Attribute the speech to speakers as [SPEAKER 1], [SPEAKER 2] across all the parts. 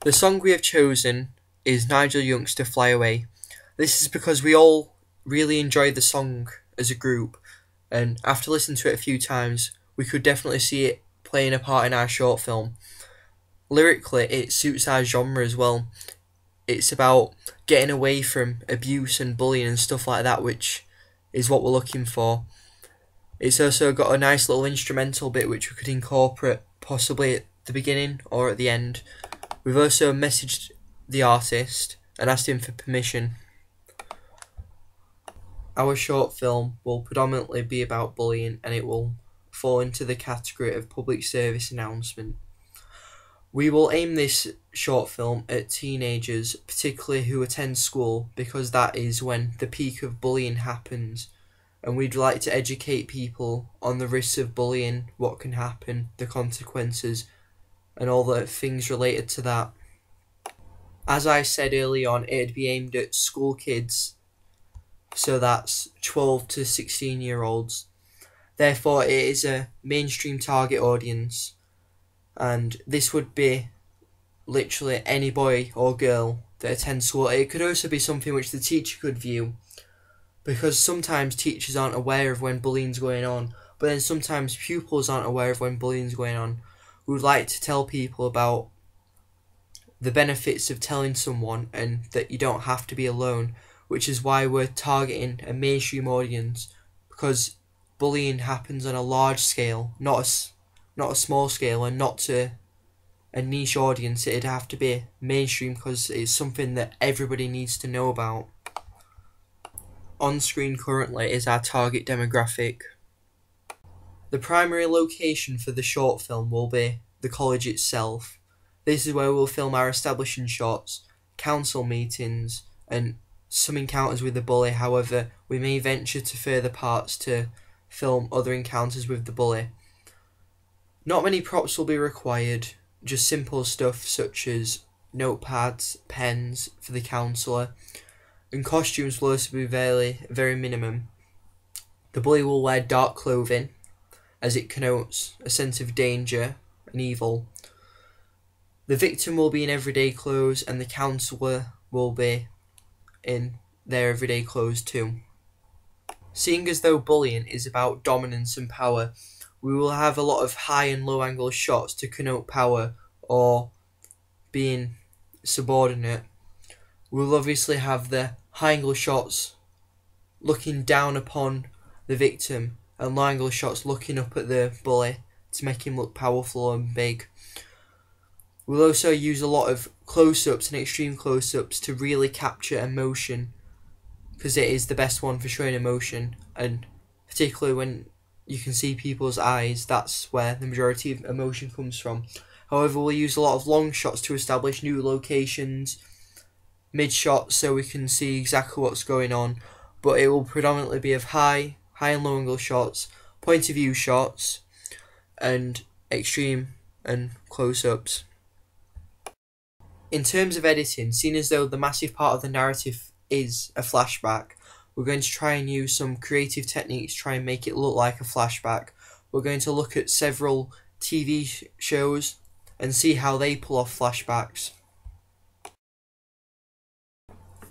[SPEAKER 1] The song we have chosen is Nigel Young's To Fly Away. This is because we all really enjoyed the song as a group, and after listening to it a few times, we could definitely see it playing a part in our short film. Lyrically, it suits our genre as well. It's about getting away from abuse and bullying and stuff like that, which is what we're looking for. It's also got a nice little instrumental bit which we could incorporate possibly at the beginning or at the end. We've also messaged the artist and asked him for permission. Our short film will predominantly be about bullying, and it will fall into the category of public service announcement. We will aim this short film at teenagers, particularly who attend school, because that is when the peak of bullying happens, and we'd like to educate people on the risks of bullying, what can happen, the consequences, and all the things related to that. As I said early on, it'd be aimed at school kids, so that's 12 to 16-year-olds. Therefore, it is a mainstream target audience, and this would be literally any boy or girl that attends school. It could also be something which the teacher could view, because sometimes teachers aren't aware of when bullying's going on, but then sometimes pupils aren't aware of when bullying's going on. We would like to tell people about the benefits of telling someone and that you don't have to be alone, which is why we're targeting a mainstream audience, because bullying happens on a large scale, not a small scale, and not to a niche audience. It'd have to be mainstream because it's something that everybody needs to know about. On screen currently is our target demographic. The primary location for the short film will be the college itself. This is where we'll film our establishing shots, council meetings, and some encounters with the bully. However, we may venture to further parts to film other encounters with the bully. Not many props will be required, just simple stuff such as notepads, pens for the counsellor, and costumes will also be very minimum. The bully will wear dark clothing, as it connotes a sense of danger and evil. The victim will be in everyday clothes, and the counsellor will be in their everyday clothes too. Seeing as though bullying is about dominance and power, we will have a lot of high and low angle shots to connote power or being subordinate. We'll obviously have the high angle shots looking down upon the victim and low angle shots looking up at the bully to make him look powerful and big. We'll also use a lot of close-ups and extreme close-ups to really capture emotion, because it is the best one for showing emotion, and particularly when you can see people's eyes, that's where the majority of emotion comes from. However, we'll use a lot of long shots to establish new locations, mid shots so we can see exactly what's going on, but it will predominantly be of high and low angle shots, point of view shots, and extreme and close-ups. In terms of editing, seeing as though the massive part of the narrative is a flashback, we're going to try and use some creative techniques to try and make it look like a flashback. We're going to look at several TV shows and see how they pull off flashbacks.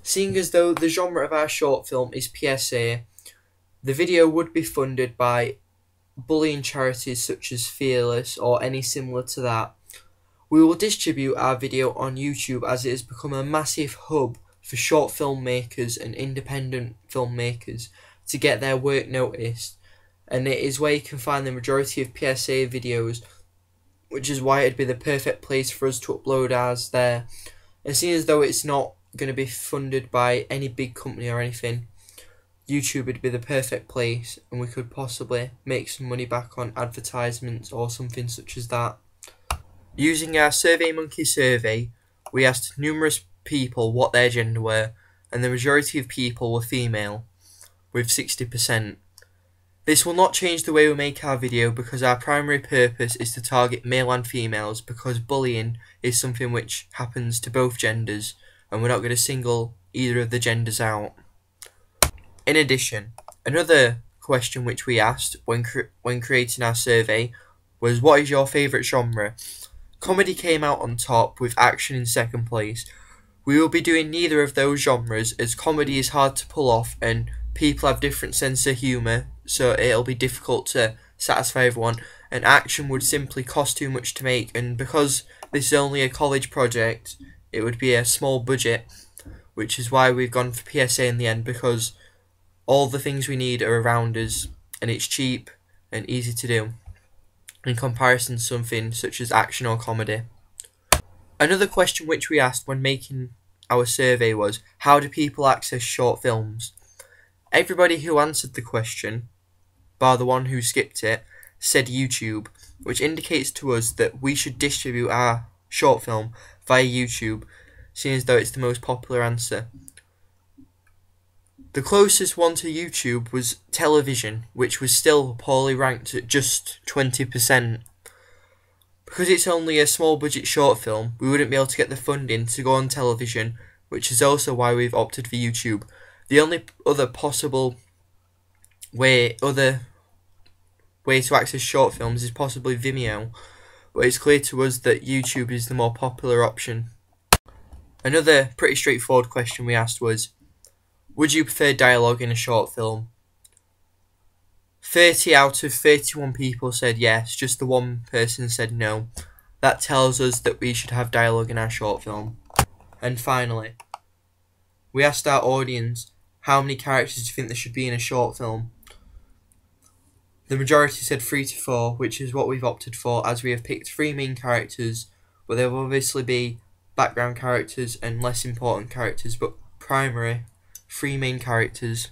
[SPEAKER 1] Seeing as though the genre of our short film is PSA, the video would be funded by bullying charities such as Fearless or any similar to that. We will distribute our video on YouTube, as it has become a massive hub for short filmmakers and independent filmmakers to get their work noticed, and it is where you can find the majority of PSA videos, which is why it'd be the perfect place for us to upload ours there. And seeing as though it's not going to be funded by any big company or anything, YouTube would be the perfect place, and we could possibly make some money back on advertisements or something such as that. Using our SurveyMonkey survey, we asked numerous people what their gender were, and the majority of people were female, with 60%. This will not change the way we make our video, because our primary purpose is to target male and females, because bullying is something which happens to both genders, and we're not going to single either of the genders out. In addition, another question which we asked when creating our survey was, what is your favourite genre? Comedy came out on top with action in second place. We will be doing neither of those genres as comedy is hard to pull off and people have different sense of humour, so it'll be difficult to satisfy everyone, and action would simply cost too much to make, and because this is only a college project, it would be a small budget, which is why we've gone for PSA in the end, because all the things we need are around us and it's cheap and easy to do in comparison to something such as action or comedy. Another question which we asked when making our survey was, how do people access short films? Everybody who answered the question, bar the one who skipped it, said YouTube, which indicates to us that we should distribute our short film via YouTube, seeing as though it's the most popular answer. The closest one to YouTube was television, which was still poorly ranked at just 20%. Because it's only a small budget short film, we wouldn't be able to get the funding to go on television, which is also why we've opted for YouTube. The only other possible way to access short films is possibly Vimeo, but it's clear to us that YouTube is the more popular option. Another pretty straightforward question we asked was, would you prefer dialogue in a short film? 30 out of 31 people said yes, just the one person said no. That tells us that we should have dialogue in our short film. And finally, we asked our audience, how many characters do you think there should be in a short film? The majority said 3 to 4, which is what we've opted for, as we have picked 3 main characters, but there will obviously be background characters and less important characters, but primary 3 main characters.